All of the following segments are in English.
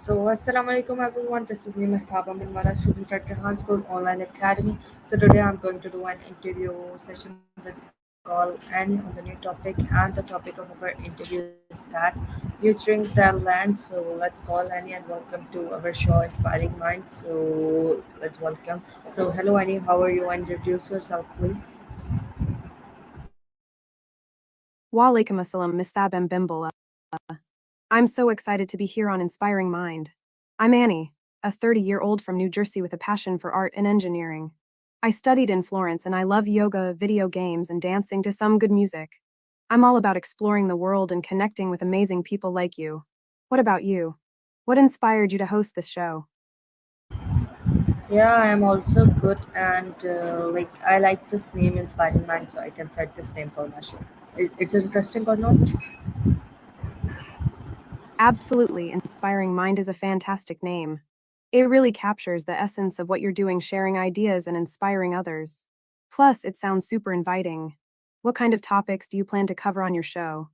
Assalamu alaikum everyone. This is me Mehtaba Minwala, student at Rehan School Online Academy. So today I'm going to do an interview session with call Annie on the new topic, and the topic of our interview is that nurturing the land. So let's call Annie and welcome to our show Inspiring Minds. So let's welcome. So hello Annie, how are you? Introduce yourself, please. Walaikum assalam, Miss Thabem Bimbola. I'm so excited to be here on Inspiring Mind. I'm Annie, a 30-year-old from New Jersey with a passion for art and engineering. I studied in Florence and I love yoga, video games, and dancing to some good music. I'm all about exploring the world and connecting with amazing people like you. What about you? What inspired you to host this show? Yeah, I am also good, and like I like this name Inspiring Minds, so I can set this name for my show. It's interesting or not? Absolutely, Inspiring Mind is a fantastic name. It really captures the essence of what you're doing, sharing ideas and inspiring others. Plus, it sounds super inviting. What kind of topics do you plan to cover on your show?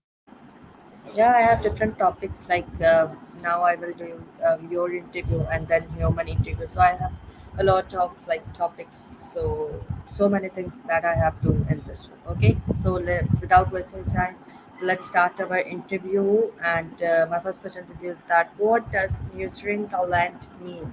Yeah, I have different topics like now I will do your interview and then human interview. So I have a lot of like topics. So many things that I have to in this show. Okay, so without wasting time, let's start our interview. And my first question to you is that what does nurturing talent mean?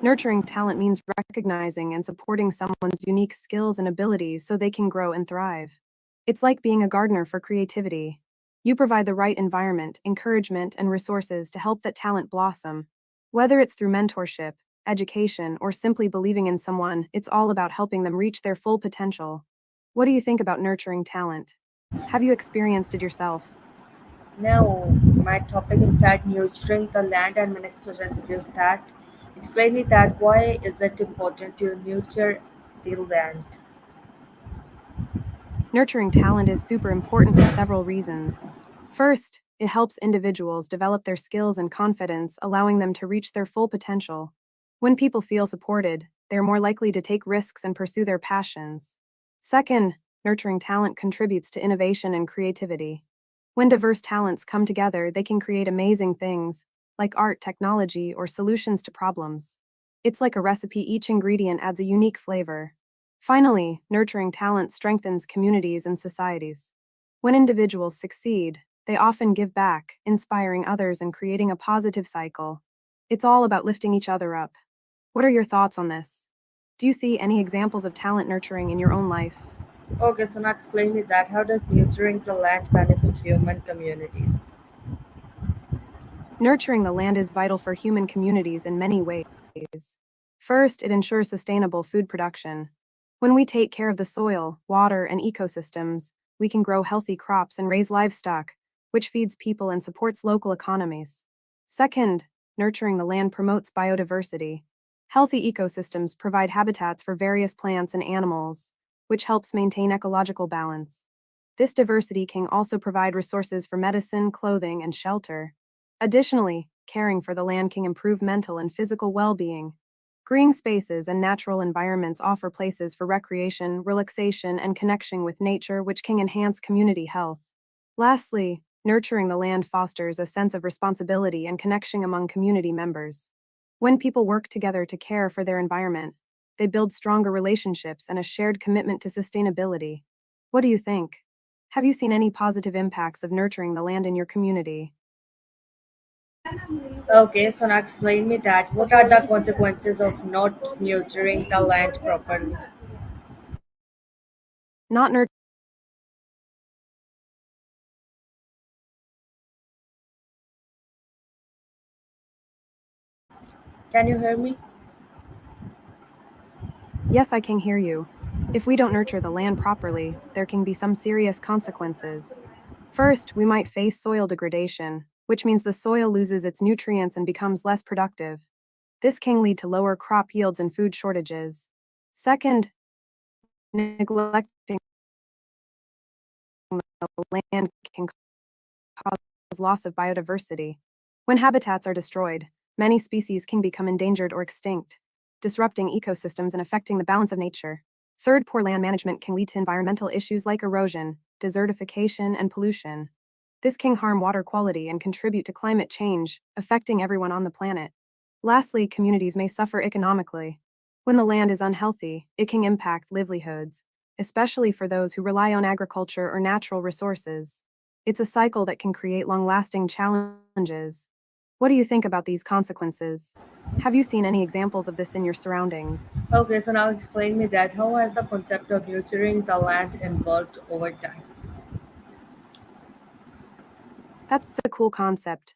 Nurturing talent means recognizing and supporting someone's unique skills and abilities so they can grow and thrive. It's like being a gardener for creativity. You provide the right environment, encouragement, and resources to help that talent blossom. Whether it's through mentorship, education, or simply believing in someone, it's all about helping them reach their full potential. What do you think about nurturing talent? Have you experienced it yourself? Now, my topic is that nurturing the land, and my next question to you is that explain me that why is it important to nurture the land? Nurturing talent is super important for several reasons. First, it helps individuals develop their skills and confidence, allowing them to reach their full potential. When people feel supported, they're more likely to take risks and pursue their passions. Second, nurturing talent contributes to innovation and creativity. When diverse talents come together, they can create amazing things, like art, technology, or solutions to problems. It's like a recipe, each ingredient adds a unique flavor. Finally, nurturing talent strengthens communities and societies. When individuals succeed, they often give back, inspiring others and creating a positive cycle. It's all about lifting each other up. What are your thoughts on this? Do you see any examples of talent nurturing in your own life? Okay, so now explain me that how does nurturing the land benefit human communities? Nurturing the land is vital for human communities in many ways. First, it ensures sustainable food production. When we take care of the soil, water, and ecosystems, we can grow healthy crops and raise livestock, which feeds people and supports local economies. Second, nurturing the land promotes biodiversity. Healthy ecosystems provide habitats for various plants and animals, which helps maintain ecological balance. This diversity can also provide resources for medicine, clothing, and shelter. Additionally, caring for the land can improve mental and physical well being. Green spaces and natural environments offer places for recreation, relaxation, and connection with nature, which can enhance community health. Lastly, nurturing the land fosters a sense of responsibility and connection among community members. When people work together to care for their environment, they build stronger relationships and a shared commitment to sustainability. What do you think? Have you seen any positive impacts of nurturing the land in your community? Okay, so now explain me that what are the consequences of not nurturing the land properly? Not nurturing. Can you hear me? Yes, I can hear you. If we don't nurture the land properly, there can be some serious consequences. First, we might face soil degradation, which means the soil loses its nutrients and becomes less productive. This can lead to lower crop yields and food shortages. Second, neglecting the land can cause loss of biodiversity. When habitats are destroyed, many species can become endangered or extinct, disrupting ecosystems and affecting the balance of nature. Third, poor land management can lead to environmental issues like erosion, desertification, and pollution. This can harm water quality and contribute to climate change, affecting everyone on the planet. Lastly, communities may suffer economically. When the land is unhealthy, it can impact livelihoods, especially for those who rely on agriculture or natural resources. It's a cycle that can create long lasting challenges. What do you think about these consequences? Have you seen any examples of this in your surroundings? Okay, so now explain me that how has the concept of nurturing the land evolved over time? That's a cool concept.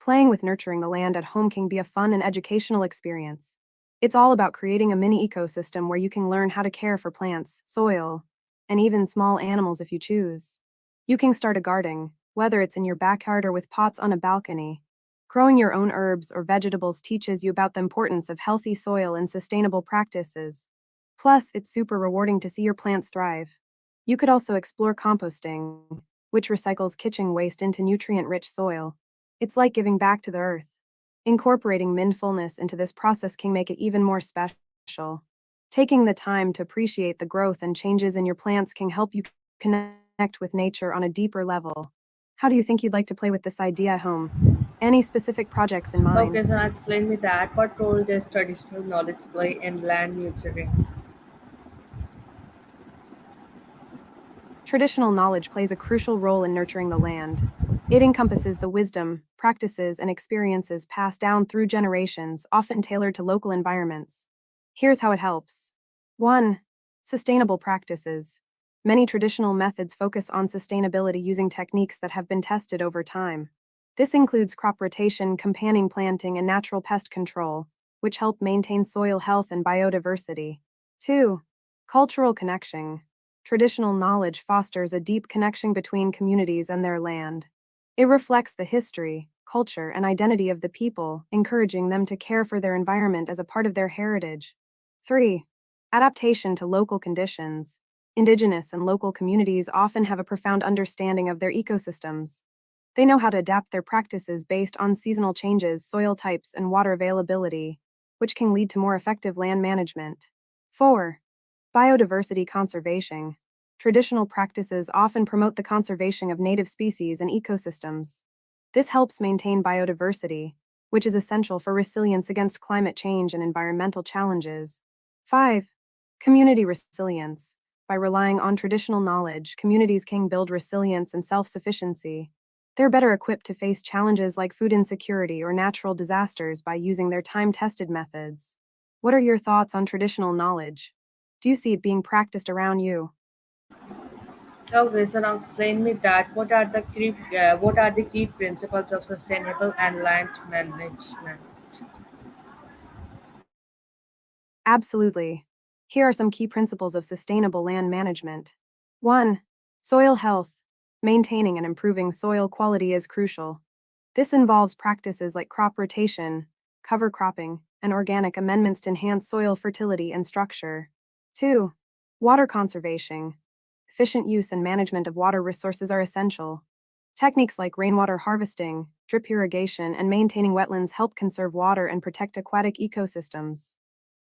Playing with nurturing the land at home can be a fun and educational experience. It's all about creating a mini ecosystem where you can learn how to care for plants, soil, and even small animals if you choose. You can start a garden, whether it's in your backyard or with pots on a balcony. Growing your own herbs or vegetables teaches you about the importance of healthy soil and sustainable practices. Plus, it's super rewarding to see your plants thrive. You could also explore composting, which recycles kitchen waste into nutrient rich soil. It's like giving back to the earth. Incorporating mindfulness into this process can make it even more special. Taking the time to appreciate the growth and changes in your plants can help you connect with nature on a deeper level. How do you think you'd like to play with this idea at home? Any specific projects in Okay, mind? so now explain me that what role does traditional knowledge play in land nurturing? Traditional knowledge plays a crucial role in nurturing the land. It encompasses the wisdom, practices, and experiences passed down through generations, often tailored to local environments. Here's how it helps. 1. Sustainable practices. Many traditional methods focus on sustainability using techniques that have been tested over time. This includes crop rotation, companion planting, and natural pest control, which help maintain soil health and biodiversity. 2. Cultural connection. Traditional knowledge fosters a deep connection between communities and their land. It reflects the history, culture, and identity of the people, encouraging them to care for their environment as a part of their heritage. 3. Adaptation to local conditions. Indigenous and local communities often have a profound understanding of their ecosystems. They know how to adapt their practices based on seasonal changes, soil types, and water availability, which can lead to more effective land management. 4. Biodiversity conservation. Traditional practices often promote the conservation of native species and ecosystems. This helps maintain biodiversity, which is essential for resilience against climate change and environmental challenges. 5. Community resilience. By relying on traditional knowledge, communities can build resilience and self sufficiency. They're better equipped to face challenges like food insecurity or natural disasters by using their time tested methods. What are your thoughts on traditional knowledge? Do you see it being practiced around you? Okay, so now explain me that what are the key principles of sustainable and land management? Absolutely. Here are some key principles of sustainable land management. 1. Soil health. Maintaining and improving soil quality is crucial. This involves practices like crop rotation, cover cropping, and organic amendments to enhance soil fertility and structure. 2. Water conservation. Efficient use and management of water resources are essential. Techniques like rainwater harvesting, drip irrigation, and maintaining wetlands help conserve water and protect aquatic ecosystems.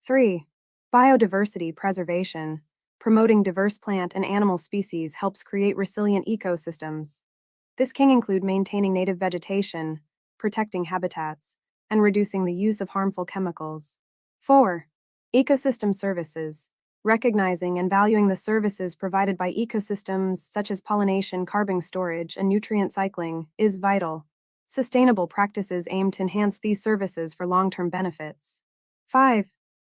3. Biodiversity preservation. Promoting diverse plant and animal species helps create resilient ecosystems. This can include maintaining native vegetation, protecting habitats, and reducing the use of harmful chemicals. 4. Ecosystem services. Recognizing and valuing the services provided by ecosystems such as pollination, carbon storage, and nutrient cycling is vital. Sustainable practices aim to enhance these services for long term benefits. 5.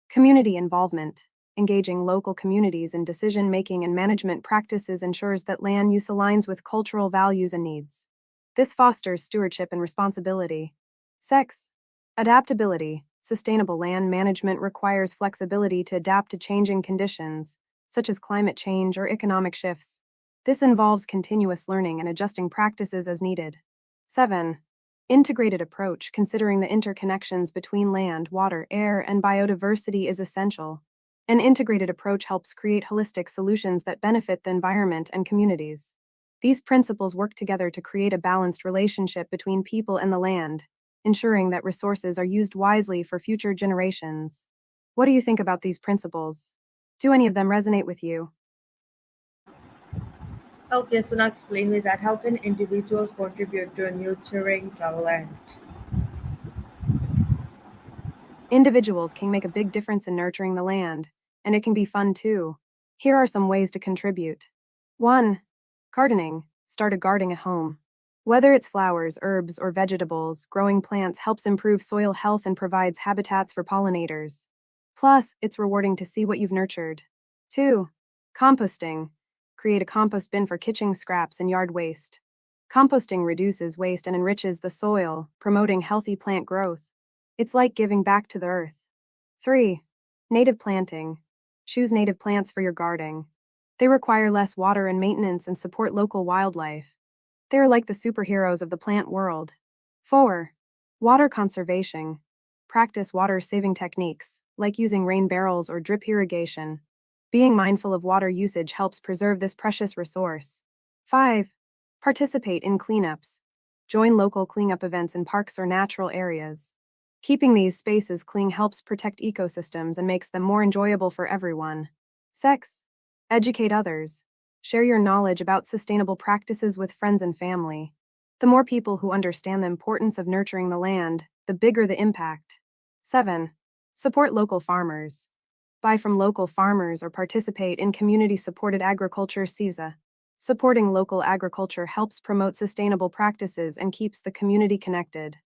Community involvement. Engaging local communities in decision making and management practices ensures that land use aligns with cultural values and needs. This fosters stewardship and responsibility. 6. Adaptability. Sustainable land management requires flexibility to adapt to changing conditions, such as climate change or economic shifts. This involves continuous learning and adjusting practices as needed. 7. Integrated approach. Considering the interconnections between land, water, air, and biodiversity is essential. An integrated approach helps create holistic solutions that benefit the environment and communities. These principles work together to create a balanced relationship between people and the land, ensuring that resources are used wisely for future generations. What do you think about these principles? Do any of them resonate with you? Okay, so now explain me that how can individuals contribute to nurturing the land? Individuals can make a big difference in nurturing the land, and it can be fun too. Here are some ways to contribute. 1. Gardening. Start a garden at home. Whether it's flowers, herbs, or vegetables, growing plants helps improve soil health and provides habitats for pollinators. Plus, it's rewarding to see what you've nurtured. 2. Composting. Create a compost bin for kitchen scraps and yard waste. Composting reduces waste and enriches the soil, promoting healthy plant growth. It's like giving back to the earth. 3. Native planting. Choose native plants for your garden. They require less water and maintenance and support local wildlife. They are like the superheroes of the plant world. 4. Water conservation. Practice water saving techniques, like using rain barrels or drip irrigation. Being mindful of water usage helps preserve this precious resource. 5. Participate in cleanups. Join local cleanup events in parks or natural areas. Keeping these spaces clean helps protect ecosystems and makes them more enjoyable for everyone. 6. Educate others. Share your knowledge about sustainable practices with friends and family. The more people who understand the importance of nurturing the land, the bigger the impact. 7. Support local farmers. Buy from local farmers or participate in community supported agriculture (CSA). Supporting local agriculture helps promote sustainable practices and keeps the community connected.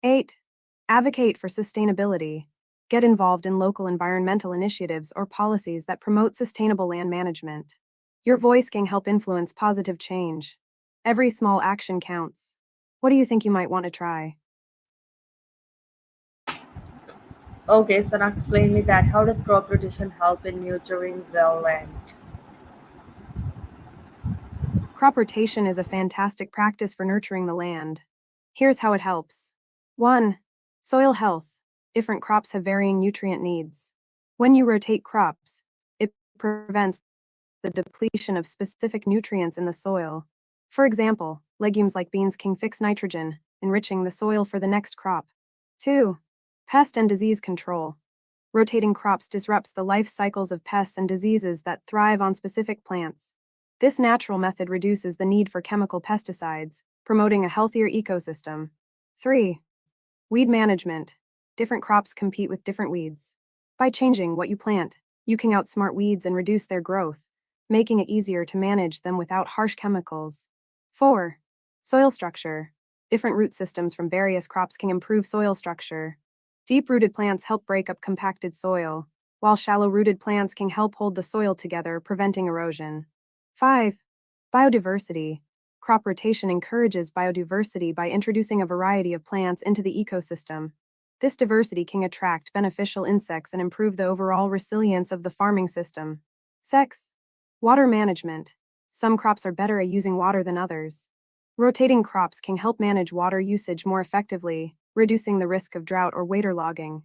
8. Advocate for sustainability. Get involved in local environmental initiatives or policies that promote sustainable land management. Your voice can help influence positive change. Every small action counts. What do you think you might want to try? Okay, so now explain me that how does crop rotation help in nurturing the land? Crop rotation is a fantastic practice for nurturing the land. Here's how it helps. 1. Soil health. Different crops have varying nutrient needs. When you rotate crops, it prevents the depletion of specific nutrients in the soil. For example, legumes like beans can fix nitrogen, enriching the soil for the next crop. 2. Pest and disease control. Rotating crops disrupts the life cycles of pests and diseases that thrive on specific plants. This natural method reduces the need for chemical pesticides, promoting a healthier ecosystem. 3. Weed management. Different crops compete with different weeds. By changing what you plant, you can outsmart weeds and reduce their growth, making it easier to manage them without harsh chemicals. 4. Soil structure. Different root systems from various crops can improve soil structure. Deep-rooted plants help break up compacted soil, while shallow-rooted plants can help hold the soil together, preventing erosion. 5. Biodiversity. Crop rotation encourages biodiversity by introducing a variety of plants into the ecosystem. This diversity can attract beneficial insects and improve the overall resilience of the farming system. 6. Water management. Some crops are better at using water than others. Rotating crops can help manage water usage more effectively, reducing the risk of drought or waterlogging.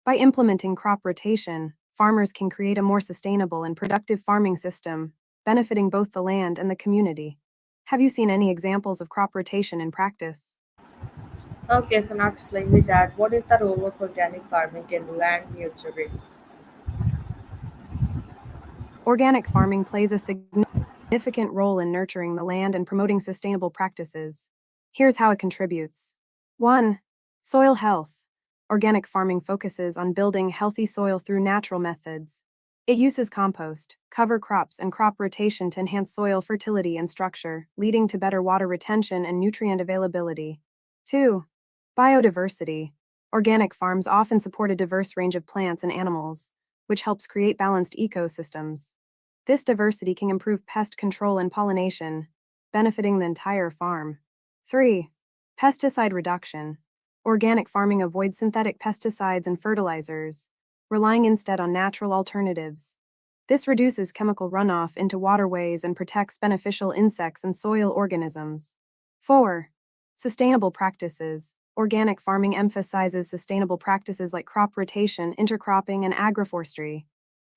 By implementing crop rotation, farmers can create a more sustainable and productive farming system, benefiting both the land and the community. Have you seen any examples of crop rotation in practice? Okay, so now explain me that what is the role of organic farming in land nurturing? Organic farming plays a significant role in nurturing the land and promoting sustainable practices. Here's how it contributes. 1. Soil health. Organic farming focuses on building healthy soil through natural methods. It uses compost, cover crops, and crop rotation to enhance soil fertility and structure, leading to better water retention and nutrient availability. 2. Biodiversity. Organic farms often support a diverse range of plants and animals, which helps create balanced ecosystems. This diversity can improve pest control and pollination, benefiting the entire farm. 3. Pesticide reduction. Organic farming avoids synthetic pesticides and fertilizers, relying instead on natural alternatives. This reduces chemical runoff into waterways and protects beneficial insects and soil organisms. 4. Sustainable practices. Organic farming emphasizes sustainable practices like crop rotation, intercropping, and agroforestry.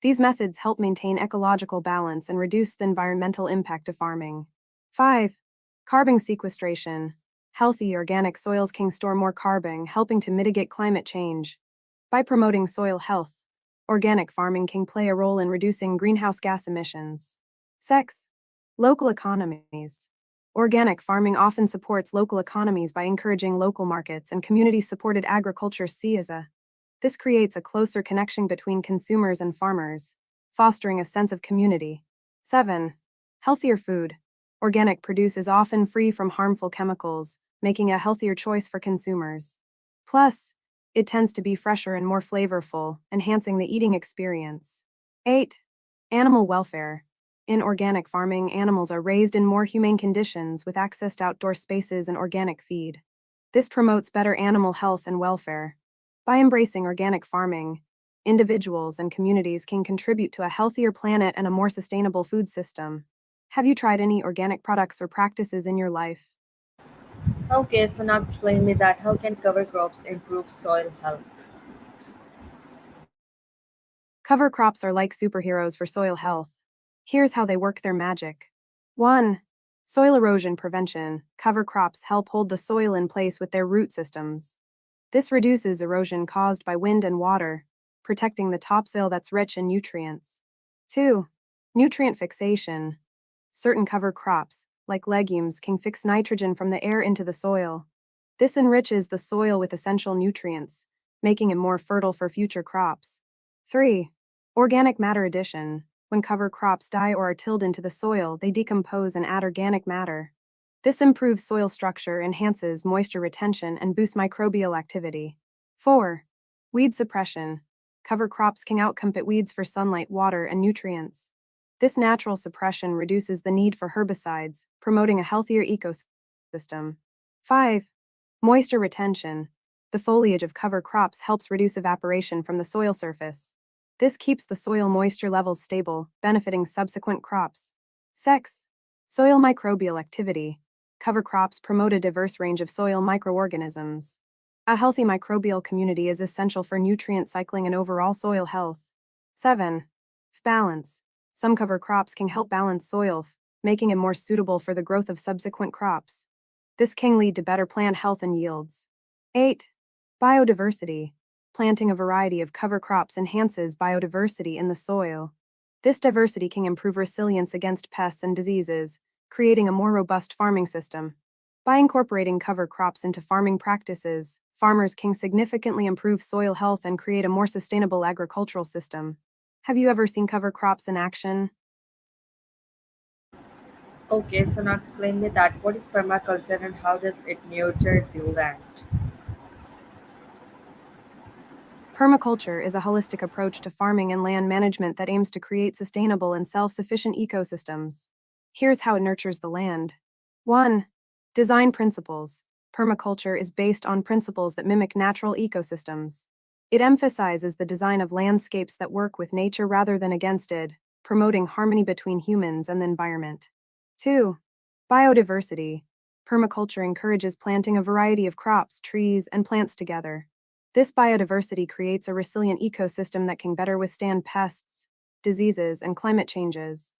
These methods help maintain ecological balance and reduce the environmental impact of farming. 5. Carbon sequestration. Healthy organic soils can store more carbon, helping to mitigate climate change. By promoting soil health, organic farming can play a role in reducing greenhouse gas emissions. 6. Local economies. Organic farming often supports local economies by encouraging local markets and community supported agriculture. CISA. This creates a closer connection between consumers and farmers, fostering a sense of community. 7. Healthier food. Organic produce is often free from harmful chemicals, making a healthier choice for consumers. Plus, it tends to be fresher and more flavorful, enhancing the eating experience. 8. Animal welfare. In organic farming, animals are raised in more humane conditions with access to outdoor spaces and organic feed. This promotes better animal health and welfare. By embracing organic farming, individuals and communities can contribute to a healthier planet and a more sustainable food system. Have you tried any organic products or practices in your life? Okay, so now explain me that how can cover crops improve soil health? Cover crops are like superheroes for soil health. Here's how they work their magic. 1. Soil erosion prevention. Cover crops help hold the soil in place with their root systems. This reduces erosion caused by wind and water, protecting the topsoil that's rich in nutrients. 2. Nutrient fixation. Certain cover crops, like legumes, can fix nitrogen from the air into the soil. This enriches the soil with essential nutrients, making it more fertile for future crops. 3. Organic matter addition. When cover crops die or are tilled into the soil, they decompose and add organic matter. This improves soil structure, enhances moisture retention, and boosts microbial activity. 4. Weed suppression. Cover crops can outcompete weeds for sunlight, water, and nutrients. This natural suppression reduces the need for herbicides, promoting a healthier ecosystem. 5. Moisture retention. The foliage of cover crops helps reduce evaporation from the soil surface. This keeps the soil moisture levels stable, benefiting subsequent crops. 6. Soil microbial activity. Cover crops promote a diverse range of soil microorganisms. A healthy microbial community is essential for nutrient cycling and overall soil health. 7. Balance. Some cover crops can help balance soil, making it more suitable for the growth of subsequent crops. This can lead to better plant health and yields. 8. Biodiversity. Planting a variety of cover crops enhances biodiversity in the soil. This diversity can improve resilience against pests and diseases, creating a more robust farming system. By incorporating cover crops into farming practices, farmers can significantly improve soil health and create a more sustainable agricultural system. Have you ever seen cover crops in action? Okay, so now explain me that what is permaculture and how does it nurture the land? Permaculture is a holistic approach to farming and land management that aims to create sustainable and self sufficient ecosystems. Here's how it nurtures the land. 1. Design principles. Permaculture is based on principles that mimic natural ecosystems. It emphasizes the design of landscapes that work with nature rather than against it, promoting harmony between humans and the environment. 2. Biodiversity. Permaculture encourages planting a variety of crops, trees, and plants together. This biodiversity creates a resilient ecosystem that can better withstand pests, diseases, and climate changes.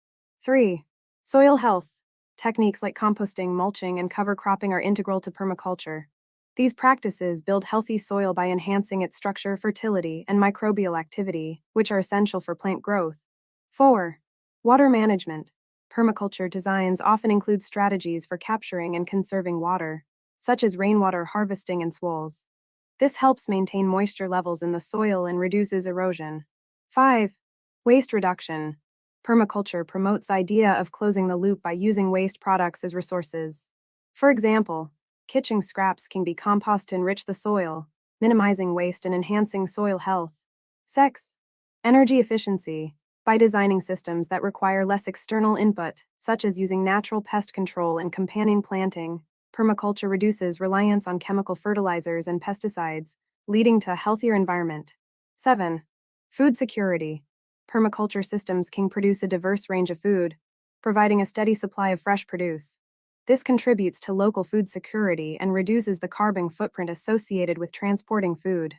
3. Soil health. Techniques like composting, mulching, and cover cropping are integral to permaculture. These practices build healthy soil by enhancing its structure, fertility, and microbial activity, which are essential for plant growth. 4. Water management. Permaculture designs often include strategies for capturing and conserving water, such as rainwater harvesting and swales. This helps maintain moisture levels in the soil and reduces erosion. 5. Waste reduction. Permaculture promotes the idea of closing the loop by using waste products as resources. For example, kitchen scraps can be composted to enrich the soil, minimizing waste and enhancing soil health. 6. Energy efficiency. By designing systems that require less external input, such as using natural pest control and companion planting, permaculture reduces reliance on chemical fertilizers and pesticides, leading to a healthier environment. 7. Food security. Permaculture systems can produce a diverse range of food, providing a steady supply of fresh produce. This contributes to local food security and reduces the carbon footprint associated with transporting food.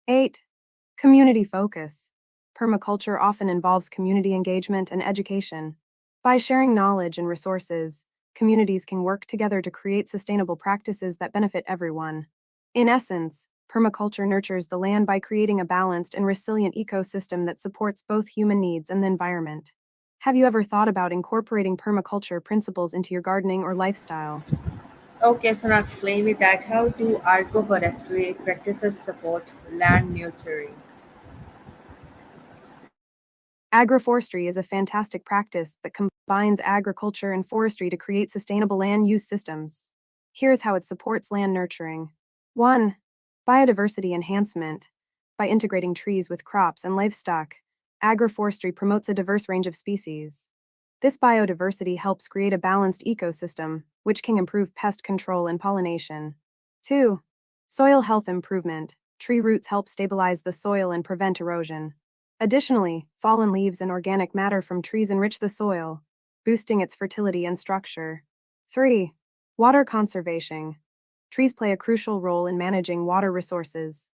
8. Community focus. Permaculture often involves community engagement and education. By sharing knowledge and resources, communities can work together to create sustainable practices that benefit everyone. In essence, permaculture nurtures the land by creating a balanced and resilient ecosystem that supports both human needs and the environment. Have you ever thought about incorporating permaculture principles into your gardening or lifestyle? Okay, so now explain me that how do agroforestry practices support land nurturing? Agroforestry is a fantastic practice that combines agriculture and forestry to create sustainable land use systems. Here's how it supports land nurturing. 1. Biodiversity enhancement. By integrating trees with crops and livestock, agroforestry promotes a diverse range of species. This biodiversity helps create a balanced ecosystem, which can improve pest control and pollination. 2. Soil health improvement. Tree roots help stabilize the soil and prevent erosion. Additionally, fallen leaves and organic matter from trees enrich the soil, boosting its fertility and structure. 3. Water conservation. Trees play a crucial role in managing water resources.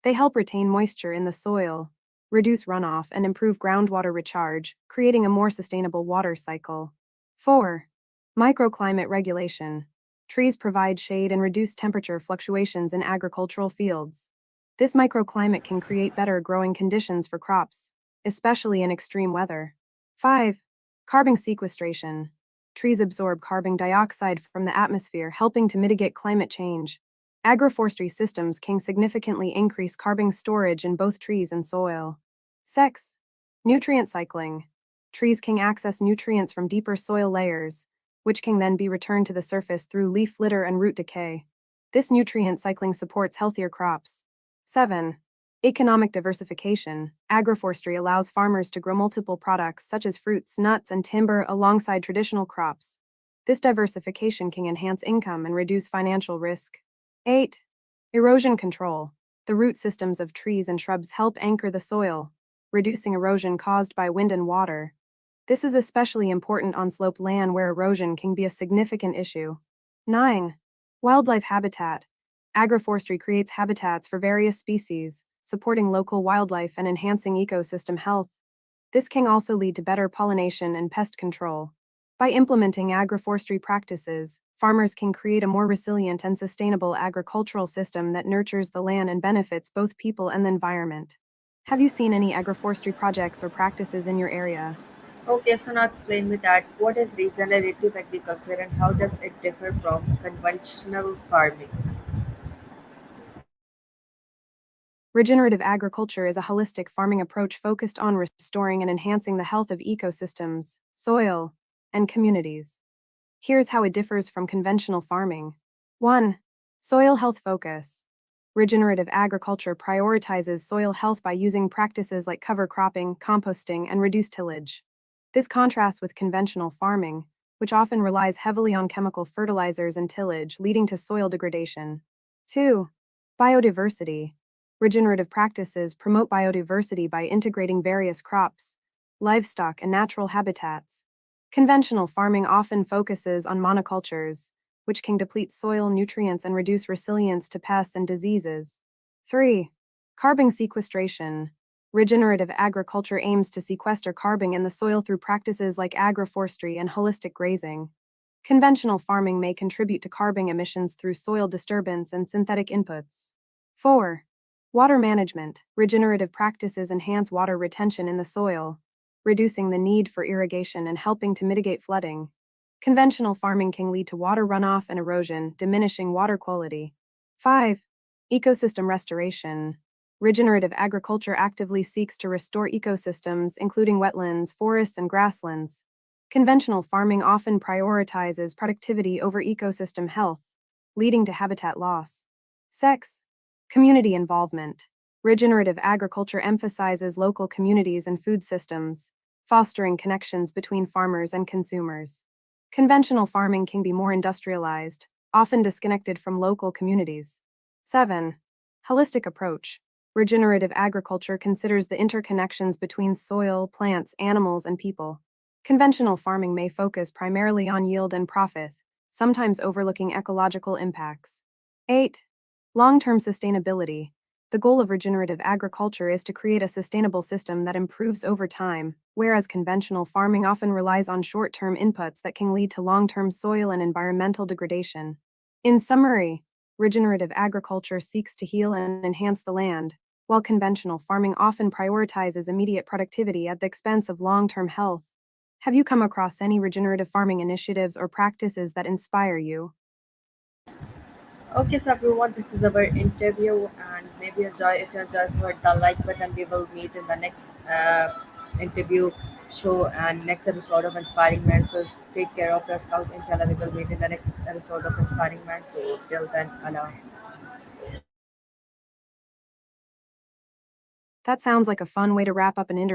They help retain moisture in the soil, reduce runoff, and improve groundwater recharge, creating a more sustainable water cycle. 4. Microclimate regulation. Trees provide shade and reduce temperature fluctuations in agricultural fields. This microclimate can create better growing conditions for crops, especially in extreme weather. 5. Carbon sequestration. Trees absorb carbon dioxide from the atmosphere, helping to mitigate climate change. Agroforestry systems can significantly increase carbon storage in both trees and soil. 6. Nutrient cycling. Trees can access nutrients from deeper soil layers, which can then be returned to the surface through leaf litter and root decay. This nutrient cycling supports healthier crops. 7. Economic diversification. Agroforestry allows farmers to grow multiple products such as fruits, nuts, and timber alongside traditional crops. This diversification can enhance income and reduce financial risk. 8. Erosion control. The root systems of trees and shrubs help anchor the soil, reducing erosion caused by wind and water. This is especially important on sloped land where erosion can be a significant issue. 9. Wildlife habitat. Agroforestry creates habitats for various species, supporting local wildlife and enhancing ecosystem health. This can also lead to better pollination and pest control. By implementing agroforestry practices, farmers can create a more resilient and sustainable agricultural system that nurtures the land and benefits both people and the environment. Have you seen any agroforestry projects or practices in your area? Okay, so now explain me that what is regenerative agriculture and how does it differ from conventional farming? Regenerative agriculture is a holistic farming approach focused on restoring and enhancing the health of ecosystems, soil, and communities. Here's how it differs from conventional farming. 1. Soil health focus. Regenerative agriculture prioritizes soil health by using practices like cover cropping, composting, and reduced tillage. This contrasts with conventional farming, which often relies heavily on chemical fertilizers and tillage, leading to soil degradation. 2. Biodiversity. Regenerative practices promote biodiversity by integrating various crops, livestock, and natural habitats. Conventional farming often focuses on monocultures, which can deplete soil nutrients and reduce resilience to pests and diseases. 3. Carbon sequestration. Regenerative agriculture aims to sequester carbon in the soil through practices like agroforestry and holistic grazing. Conventional farming may contribute to carbon emissions through soil disturbance and synthetic inputs. 4. Water management. Regenerative practices enhance water retention in the soil, reducing the need for irrigation and helping to mitigate flooding. Conventional farming can lead to water runoff and erosion, diminishing water quality. 5. Ecosystem restoration. Regenerative agriculture actively seeks to restore ecosystems, including wetlands, forests, and grasslands. Conventional farming often prioritizes productivity over ecosystem health, leading to habitat loss. 6. Community involvement. Regenerative agriculture emphasizes local communities and food systems, fostering connections between farmers and consumers. Conventional farming can be more industrialized, often disconnected from local communities. 7. Holistic approach. Regenerative agriculture considers the interconnections between soil, plants, animals, and people. Conventional farming may focus primarily on yield and profit, sometimes overlooking ecological impacts. 8. Long-term sustainability. The goal of regenerative agriculture is to create a sustainable system that improves over time, whereas conventional farming often relies on short-term inputs that can lead to long-term soil and environmental degradation. In summary, regenerative agriculture seeks to heal and enhance the land, while conventional farming often prioritizes immediate productivity at the expense of long-term health. Have you come across any regenerative farming initiatives or practices that inspire you? Okay, so everyone, this is our interview, and maybe enjoy. If you enjoy, so hit the like button. We will meet in the next interview show and next episode of Inspiring Man. So take care of yourself. Inshallah, we will meet in the next episode of Inspiring Man. So till then, Allah. That sounds like a fun way to wrap up an interview.